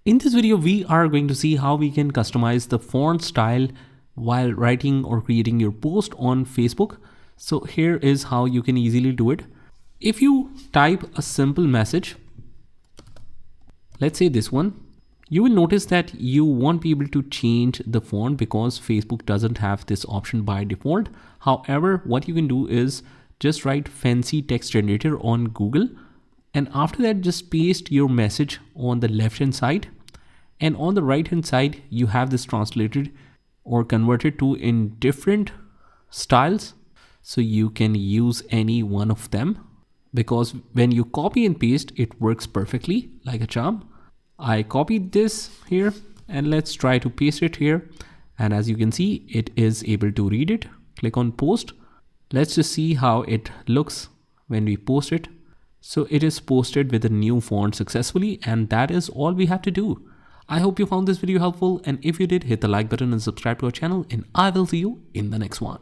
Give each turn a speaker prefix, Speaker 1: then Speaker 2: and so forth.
Speaker 1: In this video, we are going to see how we can customize the font style while writing or creating your post on Facebook. So here is how you can easily do it. If you type a simple message, let's say this one, you will notice that you won't be able to change the font because Facebook doesn't have this option by default. However, what you can do is just write fancy text generator on Google, and after that just paste your message on the left hand side, and on the right hand side you have this translated or converted to in different styles, so you can use any one of them because when you copy and paste it works perfectly like a charm. I copied this here and let's try to paste it here, and as you can see it is able to read it. Click on post. Let's just see how it looks when we post it. So it is posted with a new font successfully, and that is all we have to do. I hope you found this video helpful, and if you did, hit the like button and subscribe to our channel, and I will see you in the next one.